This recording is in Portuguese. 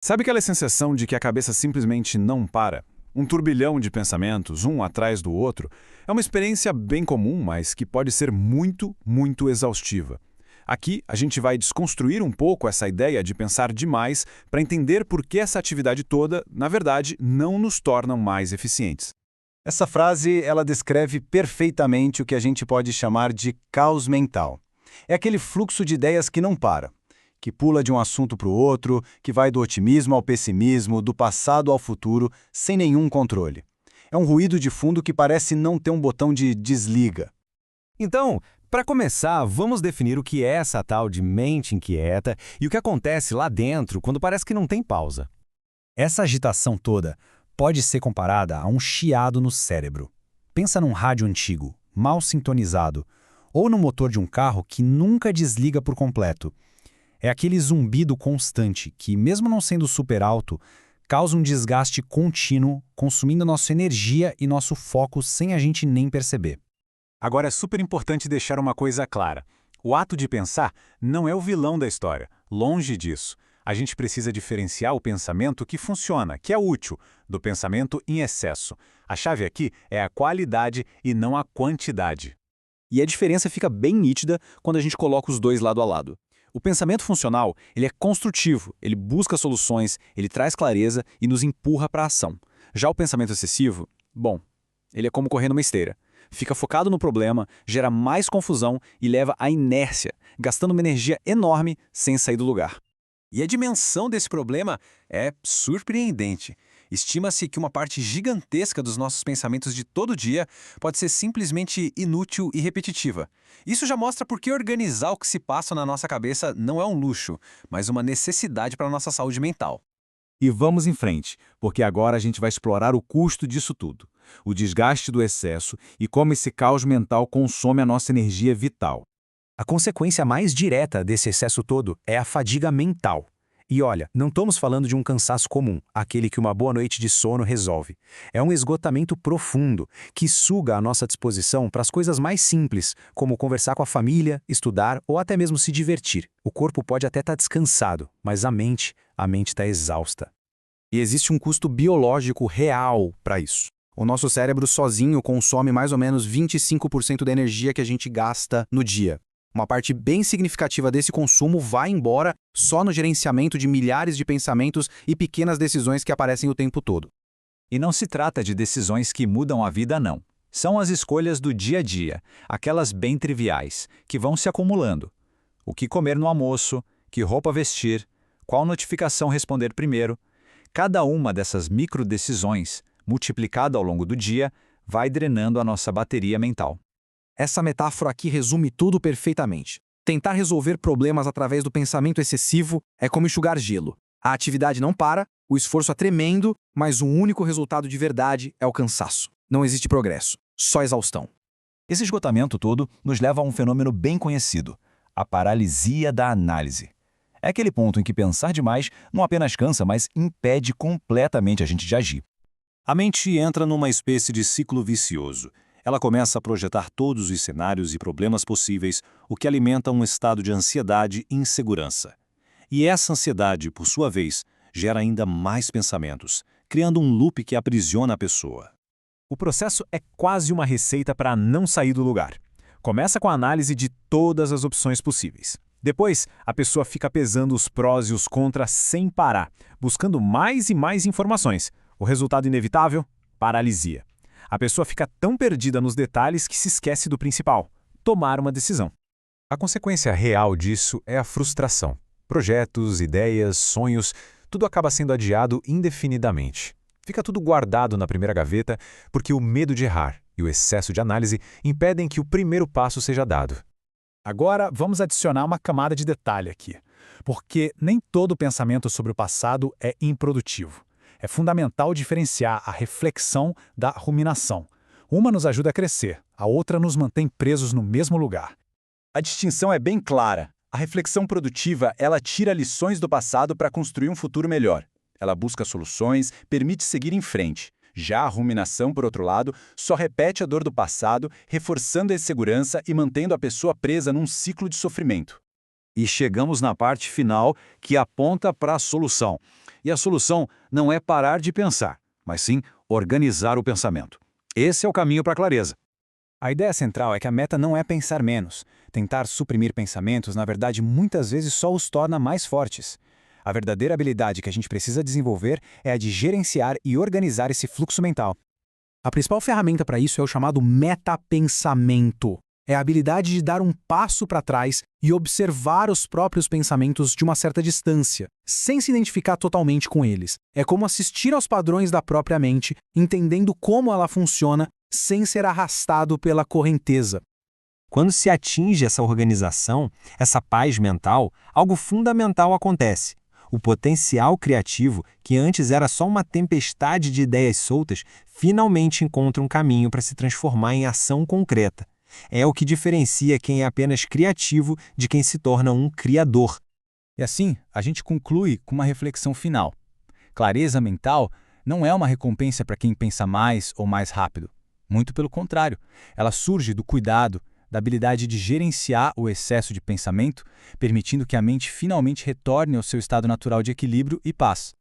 Sabe aquela sensação de que a cabeça simplesmente não para? Um turbilhão de pensamentos, um atrás do outro, é uma experiência bem comum, mas que pode ser muito, muito exaustiva. Aqui, a gente vai desconstruir um pouco essa ideia de pensar demais para entender por que essa atividade toda, na verdade, não nos torna mais eficientes. Essa frase, ela descreve perfeitamente o que a gente pode chamar de caos mental. É aquele fluxo de ideias que não para, que pula de um assunto para o outro, que vai do otimismo ao pessimismo, do passado ao futuro, sem nenhum controle. É um ruído de fundo que parece não ter um botão de desliga. Então, para começar, vamos definir o que é essa tal de mente inquieta e o que acontece lá dentro quando parece que não tem pausa. Essa agitação toda pode ser comparada a um chiado no cérebro. Pensa num rádio antigo, mal sintonizado, ou no motor de um carro que nunca desliga por completo. É aquele zumbido constante que, mesmo não sendo super alto, causa um desgaste contínuo, consumindo nossa energia e nosso foco sem a gente nem perceber. Agora é super importante deixar uma coisa clara. O ato de pensar não é o vilão da história, longe disso. A gente precisa diferenciar o pensamento que funciona, que é útil, do pensamento em excesso. A chave aqui é a qualidade e não a quantidade. E a diferença fica bem nítida quando a gente coloca os dois lado a lado. O pensamento funcional, ele é construtivo, ele busca soluções, ele traz clareza e nos empurra para a ação. Já o pensamento excessivo, bom, ele é como correr numa esteira. Fica focado no problema, gera mais confusão e leva à inércia, gastando uma energia enorme sem sair do lugar. E a dimensão desse problema é surpreendente. Estima-se que uma parte gigantesca dos nossos pensamentos de todo dia pode ser simplesmente inútil e repetitiva. Isso já mostra por que organizar o que se passa na nossa cabeça não é um luxo, mas uma necessidade para a nossa saúde mental. E vamos em frente, porque agora a gente vai explorar o custo disso tudo, o desgaste do excesso e como esse caos mental consome a nossa energia vital. A consequência mais direta desse excesso todo é a fadiga mental. E olha, não estamos falando de um cansaço comum, aquele que uma boa noite de sono resolve. É um esgotamento profundo, que suga a nossa disposição para as coisas mais simples, como conversar com a família, estudar ou até mesmo se divertir. O corpo pode até estar descansado, mas a mente está exausta. E existe um custo biológico real para isso. O nosso cérebro sozinho consome mais ou menos 25% da energia que a gente gasta no dia. Uma parte bem significativa desse consumo vai embora só no gerenciamento de milhares de pensamentos e pequenas decisões que aparecem o tempo todo. E não se trata de decisões que mudam a vida, não. São as escolhas do dia a dia, aquelas bem triviais, que vão se acumulando. O que comer no almoço, que roupa vestir, qual notificação responder primeiro. Cada uma dessas microdecisões, multiplicada ao longo do dia, vai drenando a nossa bateria mental. Essa metáfora aqui resume tudo perfeitamente. Tentar resolver problemas através do pensamento excessivo é como enxugar gelo. A atividade não para, o esforço é tremendo, mas o único resultado de verdade é o cansaço. Não existe progresso, só exaustão. Esse esgotamento todo nos leva a um fenômeno bem conhecido, a paralisia da análise. É aquele ponto em que pensar demais não apenas cansa, mas impede completamente a gente de agir. A mente entra numa espécie de ciclo vicioso. Ela começa a projetar todos os cenários e problemas possíveis, o que alimenta um estado de ansiedade e insegurança. E essa ansiedade, por sua vez, gera ainda mais pensamentos, criando um loop que aprisiona a pessoa. O processo é quase uma receita para não sair do lugar. Começa com a análise de todas as opções possíveis. Depois, a pessoa fica pesando os prós e os contras sem parar, buscando mais e mais informações. O resultado inevitável? Paralisia. A pessoa fica tão perdida nos detalhes que se esquece do principal: tomar uma decisão. A consequência real disso é a frustração. Projetos, ideias, sonhos, tudo acaba sendo adiado indefinidamente. Fica tudo guardado na primeira gaveta porque o medo de errar e o excesso de análise impedem que o primeiro passo seja dado. Agora, vamos adicionar uma camada de detalhe aqui, porque nem todo pensamento sobre o passado é improdutivo. É fundamental diferenciar a reflexão da ruminação. Uma nos ajuda a crescer, a outra nos mantém presos no mesmo lugar. A distinção é bem clara. A reflexão produtiva, ela tira lições do passado para construir um futuro melhor. Ela busca soluções, permite seguir em frente. Já a ruminação, por outro lado, só repete a dor do passado, reforçando a insegurança e mantendo a pessoa presa num ciclo de sofrimento. E chegamos na parte final, que aponta para a solução. E a solução não é parar de pensar, mas sim organizar o pensamento. Esse é o caminho para a clareza. A ideia central é que a meta não é pensar menos. Tentar suprimir pensamentos, na verdade, muitas vezes só os torna mais fortes. A verdadeira habilidade que a gente precisa desenvolver é a de gerenciar e organizar esse fluxo mental. A principal ferramenta para isso é o chamado metapensamento. É a habilidade de dar um passo para trás e observar os próprios pensamentos de uma certa distância, sem se identificar totalmente com eles. É como assistir aos padrões da própria mente, entendendo como ela funciona, sem ser arrastado pela correnteza. Quando se atinge essa organização, essa paz mental, algo fundamental acontece. O potencial criativo, que antes era só uma tempestade de ideias soltas, finalmente encontra um caminho para se transformar em ação concreta. É o que diferencia quem é apenas criativo de quem se torna um criador. E assim, a gente conclui com uma reflexão final. Clareza mental não é uma recompensa para quem pensa mais ou mais rápido. Muito pelo contrário, ela surge do cuidado, da habilidade de gerenciar o excesso de pensamento, permitindo que a mente finalmente retorne ao seu estado natural de equilíbrio e paz.